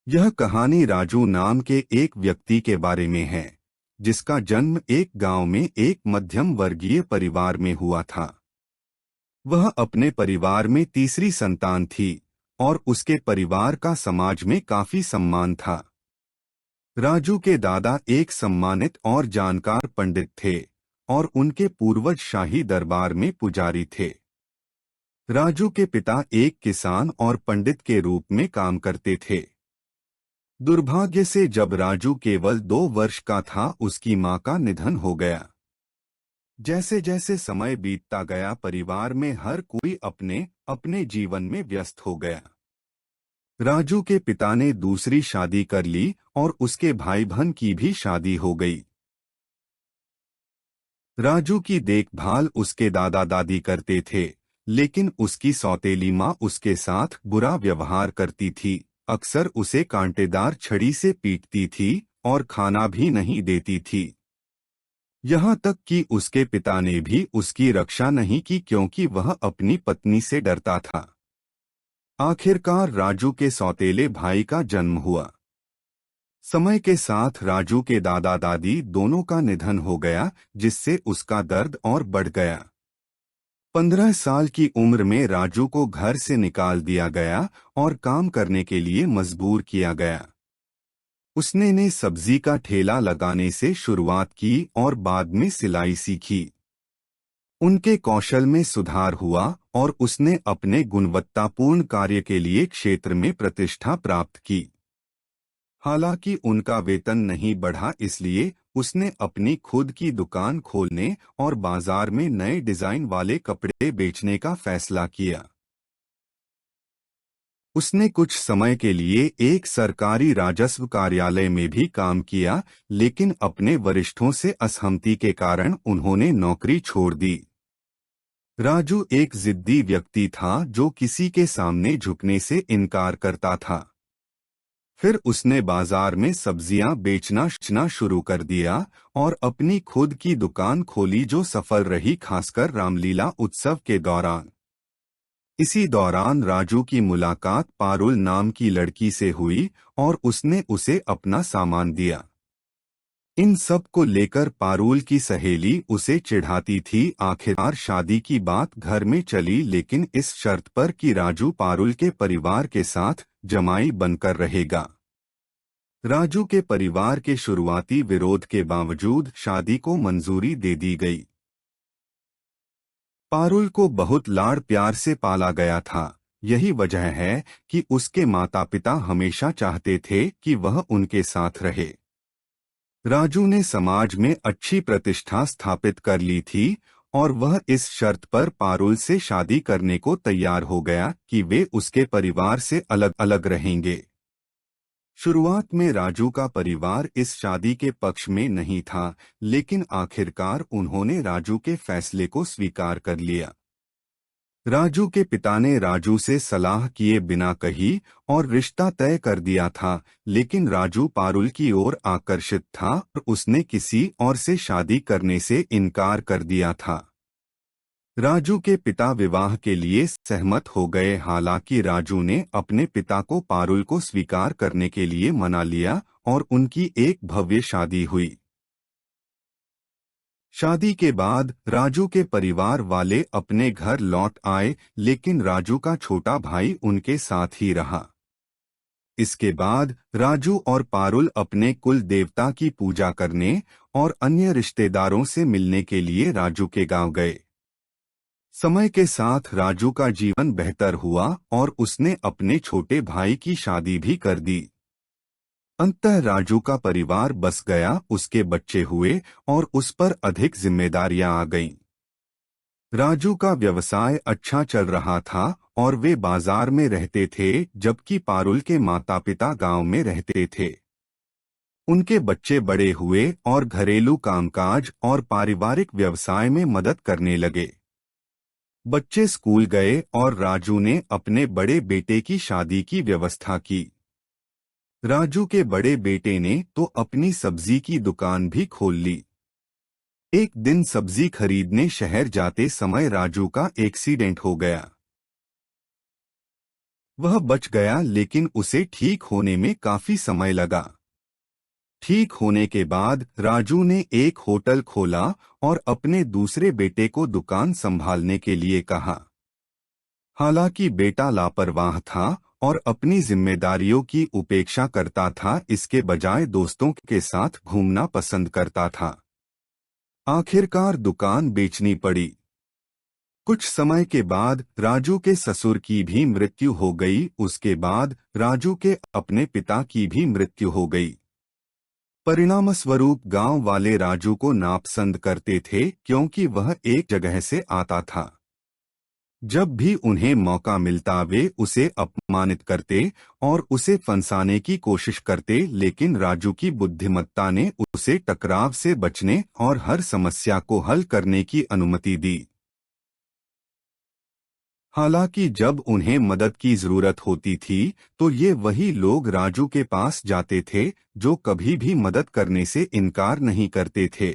यह कहानी राजू नाम के एक व्यक्ति के बारे में है, जिसका जन्म एक गांव में एक मध्यम वर्गीय परिवार में हुआ था। वह अपने परिवार में तीसरी संतान थी और उसके परिवार का समाज में काफी सम्मान था। राजू के दादा एक सम्मानित और जानकार पंडित थे और उनके पूर्वज शाही दरबार में पुजारी थे। राजू के पिता एक किसान और पंडित के रूप में काम करते थे। दुर्भाग्य से जब राजू केवल 2 वर्ष का था, उसकी मां का निधन हो गया। जैसे जैसे समय बीतता गया, परिवार में हर कोई अपने अपने जीवन में व्यस्त हो गया। राजू के पिता ने दूसरी शादी कर ली और उसके भाई बहन की भी शादी हो गई। राजू की देखभाल उसके दादा दादी करते थे, लेकिन उसकी सौतेली मां उसके साथ बुरा व्यवहार करती थी। अक्सर उसे कांटेदार छड़ी से पीटती थी और खाना भी नहीं देती थी। यहाँ तक कि उसके पिता ने भी उसकी रक्षा नहीं की, क्योंकि वह अपनी पत्नी से डरता था। आखिरकार राजू के सौतेले भाई का जन्म हुआ। समय के साथ राजू के दादा दादी दोनों का निधन हो गया, जिससे उसका दर्द और बढ़ गया। 15 साल की उम्र में राजू को घर से निकाल दिया गया और काम करने के लिए मजबूर किया गया। उसने ने सब्जी का ठेला लगाने से शुरुआत की और बाद में सिलाई सीखी। उनके कौशल में सुधार हुआ और उसने अपने गुणवत्तापूर्ण कार्य के लिए क्षेत्र में प्रतिष्ठा प्राप्त की। हालांकि उनका वेतन नहीं बढ़ा, इसलिए उसने अपनी खुद की दुकान खोलने और बाजार में नए डिजाइन वाले कपड़े बेचने का फैसला किया। उसने कुछ समय के लिए एक सरकारी राजस्व कार्यालय में भी काम किया, लेकिन अपने वरिष्ठों से असहमति के कारण उन्होंने नौकरी छोड़ दी। राजू एक जिद्दी व्यक्ति था जो किसी के सामने झुकने से इनकार करता था। फिर उसने बाजार में सब्जियां बेचना शुरू कर दिया और अपनी खुद की दुकान खोली, जो सफल रही, खासकर रामलीला उत्सव के दौरान। इसी दौरान राजू की मुलाकात पारुल नाम की लड़की से हुई और उसने उसे अपना सामान दिया। इन सब को लेकर पारुल की सहेली उसे चिढ़ाती थी। आखिरकार शादी की बात घर में चली, लेकिन इस शर्त पर कि राजू पारुल के परिवार के साथ जमाई बनकर रहेगा। राजू के परिवार के शुरुआती विरोध के बावजूद शादी को मंजूरी दे दी गई। पारुल को बहुत लाड़ प्यार से पाला गया था। यही वजह है कि उसके माता पिता हमेशा चाहते थे कि वह उनके साथ रहे। राजू ने समाज में अच्छी प्रतिष्ठा स्थापित कर ली थी और वह इस शर्त पर पारुल से शादी करने को तैयार हो गया कि वे उसके परिवार से अलग अलग रहेंगे। शुरुआत में राजू का परिवार इस शादी के पक्ष में नहीं था, लेकिन आखिरकार उन्होंने राजू के फैसले को स्वीकार कर लिया। राजू के पिता ने राजू से सलाह किए बिना कही और रिश्ता तय कर दिया था, लेकिन राजू पारुल की ओर आकर्षित था और उसने किसी और से शादी करने से इनकार कर दिया था। राजू के पिता विवाह के लिए सहमत हो गए। हालांकि राजू ने अपने पिता को पारुल को स्वीकार करने के लिए मना लिया और उनकी एक भव्य शादी हुई। शादी के बाद राजू के परिवार वाले अपने घर लौट आए, लेकिन राजू का छोटा भाई उनके साथ ही रहा। इसके बाद राजू और पारुल अपने कुल देवता की पूजा करने और अन्य रिश्तेदारों से मिलने के लिए राजू के गांव गए। समय के साथ राजू का जीवन बेहतर हुआ और उसने अपने छोटे भाई की शादी भी कर दी। अंततः राजू का परिवार बस गया, उसके बच्चे हुए और उस पर अधिक जिम्मेदारियां आ गईं। राजू का व्यवसाय अच्छा चल रहा था और वे बाजार में रहते थे, जबकि पारुल के माता पिता गांव में रहते थे। उनके बच्चे बड़े हुए और घरेलू कामकाज और पारिवारिक व्यवसाय में मदद करने लगे। बच्चे स्कूल गए और राजू ने अपने बड़े बेटे की शादी की व्यवस्था की। राजू के बड़े बेटे ने तो अपनी सब्जी की दुकान भी खोल ली। एक दिन सब्जी खरीदने शहर जाते समय राजू का एक्सीडेंट हो गया। वह बच गया, लेकिन उसे ठीक होने में काफी समय लगा। ठीक होने के बाद राजू ने एक होटल खोला और अपने दूसरे बेटे को दुकान संभालने के लिए कहा। हालांकि बेटा लापरवाह था और अपनी जिम्मेदारियों की उपेक्षा करता था, इसके बजाय दोस्तों के साथ घूमना पसंद करता था। आखिरकार दुकान बेचनी पड़ी। कुछ समय के बाद राजू के ससुर की भी मृत्यु हो गई। उसके बाद राजू के अपने पिता की भी मृत्यु हो गई। परिणामस्वरूप गांव वाले राजू को नापसंद करते थे, क्योंकि वह एक जगह से आता था। जब भी उन्हें मौका मिलता वे उसे अपमानित करते और उसे फंसाने की कोशिश करते, लेकिन राजू की बुद्धिमत्ता ने उसे टकराव से बचने और हर समस्या को हल करने की अनुमति दी। हालांकि जब उन्हें मदद की जरूरत होती थी तो ये वही लोग राजू के पास जाते थे जो कभी भी मदद करने से इनकार नहीं करते थे।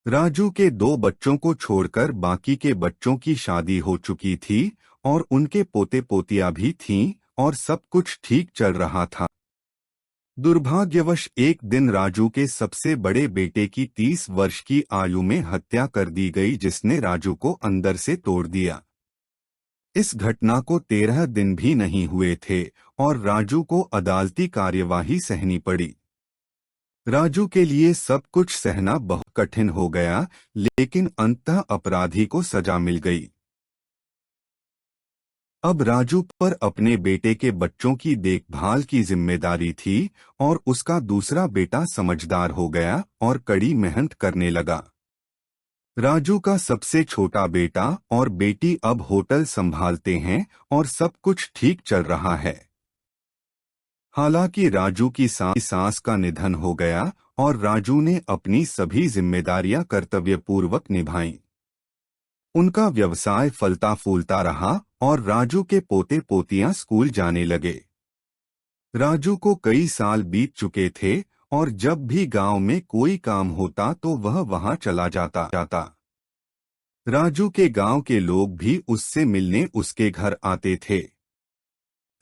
राजू के दो बच्चों को छोड़कर बाकी के बच्चों की शादी हो चुकी थी और उनके पोते पोतियां भी थीं और सब कुछ ठीक चल रहा था। दुर्भाग्यवश एक दिन राजू के सबसे बड़े बेटे की 30 वर्ष की आयु में हत्या कर दी गई, जिसने राजू को अंदर से तोड़ दिया। इस घटना को 13 दिन भी नहीं हुए थे और राजू को अदालती कार्यवाही सहनी पड़ी। राजू के लिए सब कुछ सहना बहुत कठिन हो गया, लेकिन अंततः अपराधी को सजा मिल गई। अब राजू पर अपने बेटे के बच्चों की देखभाल की जिम्मेदारी थी और उसका दूसरा बेटा समझदार हो गया और कड़ी मेहनत करने लगा। राजू का सबसे छोटा बेटा और बेटी अब होटल संभालते हैं और सब कुछ ठीक चल रहा है। हालांकि राजू की सास का निधन हो गया और राजू ने अपनी सभी जिम्मेदारियां कर्तव्यपूर्वक निभाईं। उनका व्यवसाय फलता फूलता रहा और राजू के पोते पोतियां स्कूल जाने लगे। राजू को कई साल बीत चुके थे और जब भी गांव में कोई काम होता तो वह वहां चला जाता। राजू के गांव के लोग भी उससे मिलने उसके घर आते थे।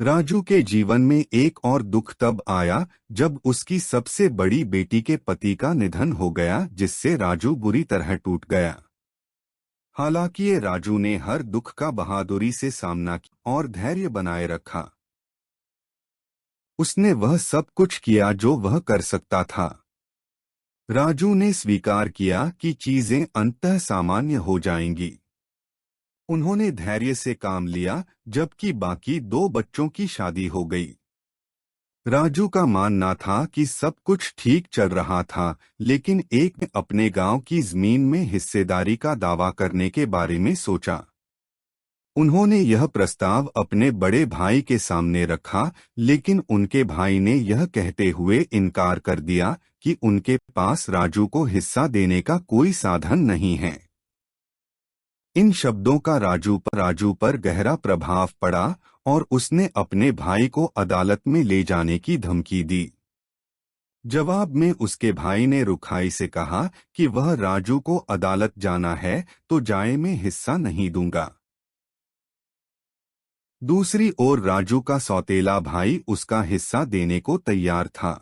राजू के जीवन में एक और दुख तब आया जब उसकी सबसे बड़ी बेटी के पति का निधन हो गया, जिससे राजू बुरी तरह टूट गया। हालांकि ये राजू ने हर दुख का बहादुरी से सामना किया और धैर्य बनाए रखा। उसने वह सब कुछ किया जो वह कर सकता था। राजू ने स्वीकार किया कि चीजें अंततः सामान्य हो जाएंगी। उन्होंने धैर्य से काम लिया, जबकि बाकी दो बच्चों की शादी हो गई। राजू का मानना था कि सब कुछ ठीक चल रहा था, लेकिन एक ने अपने गांव की जमीन में हिस्सेदारी का दावा करने के बारे में सोचा। उन्होंने यह प्रस्ताव अपने बड़े भाई के सामने रखा, लेकिन उनके भाई ने यह कहते हुए इनकार कर दिया कि उनके पास राजू को हिस्सा देने का कोई साधन नहीं है। इन शब्दों का राजू पर गहरा प्रभाव पड़ा और उसने अपने भाई को अदालत में ले जाने की धमकी दी। जवाब में उसके भाई ने रुखाई से कहा कि वह राजू को अदालत जाना है तो जाए, में हिस्सा नहीं दूंगा। दूसरी ओर राजू का सौतेला भाई उसका हिस्सा देने को तैयार था।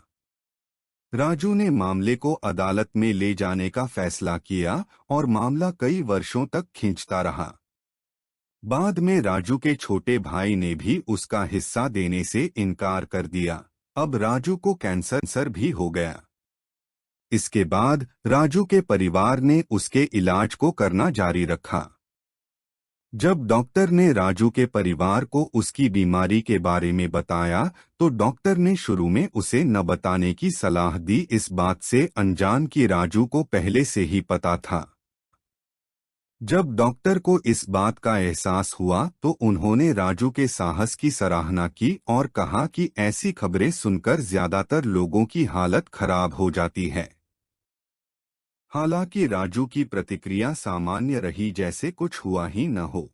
राजू ने मामले को अदालत में ले जाने का फैसला किया और मामला कई वर्षों तक खींचता रहा। बाद में राजू के छोटे भाई ने भी उसका हिस्सा देने से इनकार कर दिया। अब राजू को कैंसर भी हो गया। इसके बाद राजू के परिवार ने उसके इलाज को करना जारी रखा। जब डॉक्टर ने राजू के परिवार को उसकी बीमारी के बारे में बताया तो डॉक्टर ने शुरू में उसे न बताने की सलाह दी, इस बात से अनजान कि राजू को पहले से ही पता था। जब डॉक्टर को इस बात का एहसास हुआ तो उन्होंने राजू के साहस की सराहना की और कहा कि ऐसी खबरें सुनकर ज्यादातर लोगों की हालत खराब हो जाती है। हालांकि राजू की प्रतिक्रिया सामान्य रही, जैसे कुछ हुआ ही न हो।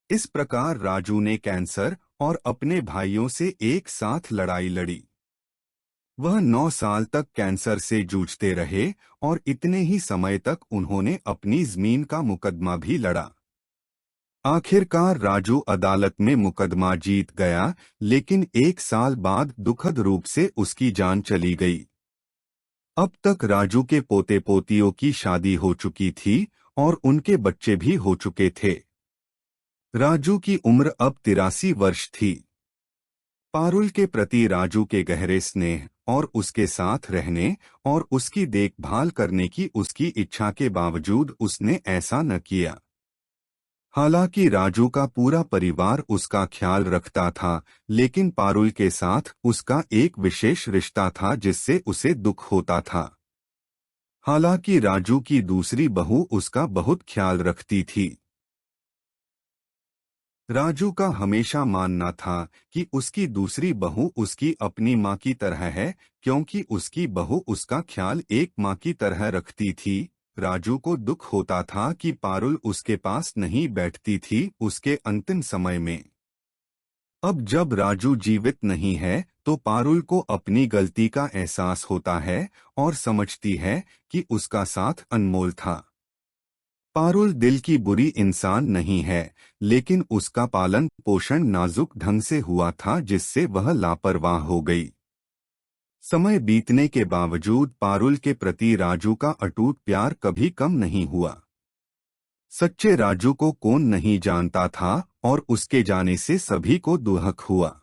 इस प्रकार राजू ने कैंसर और अपने भाइयों से एक साथ लड़ाई लड़ी। वह 9 साल तक कैंसर से जूझते रहे और इतने ही समय तक उन्होंने अपनी जमीन का मुकदमा भी लड़ा। आखिरकार राजू अदालत में मुकदमा जीत गया, लेकिन 1 साल बाद दुखद रूप से उसकी जान चली गई। अब तक राजू के पोते पोतियों की शादी हो चुकी थी और उनके बच्चे भी हो चुके थे। राजू की उम्र अब 83 वर्ष थी। पारुल के प्रति राजू के गहरे स्नेह और उसके साथ रहने और उसकी देखभाल करने की उसकी इच्छा के बावजूद उसने ऐसा न किया। हालांकि राजू का पूरा परिवार उसका ख्याल रखता था, लेकिन पारुल के साथ उसका एक विशेष रिश्ता था जिससे उसे दुख होता था। हालांकि राजू की दूसरी बहू उसका बहुत ख्याल रखती थी। राजू का हमेशा मानना था कि उसकी दूसरी बहू उसकी अपनी माँ की तरह है, क्योंकि उसकी बहू उसका ख्याल एक माँ की तरह रखती थी। राजू को दुख होता था कि पारुल उसके पास नहीं बैठती थी उसके अंतिम समय में। अब जब राजू जीवित नहीं है तो पारुल को अपनी गलती का एहसास होता है और समझती है कि उसका साथ अनमोल था। पारुल दिल की बुरी इंसान नहीं है, लेकिन उसका पालन पोषण नाजुक ढंग से हुआ था जिससे वह लापरवाह हो गई। समय बीतने के बावजूद पारुल के प्रति राजू का अटूट प्यार कभी कम नहीं हुआ। सच्चे राजू को कौन नहीं जानता था और उसके जाने से सभी को दुहक हुआ।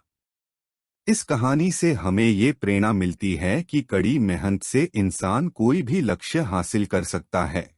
इस कहानी से हमें ये प्रेरणा मिलती है कि कड़ी मेहनत से इंसान कोई भी लक्ष्य हासिल कर सकता है।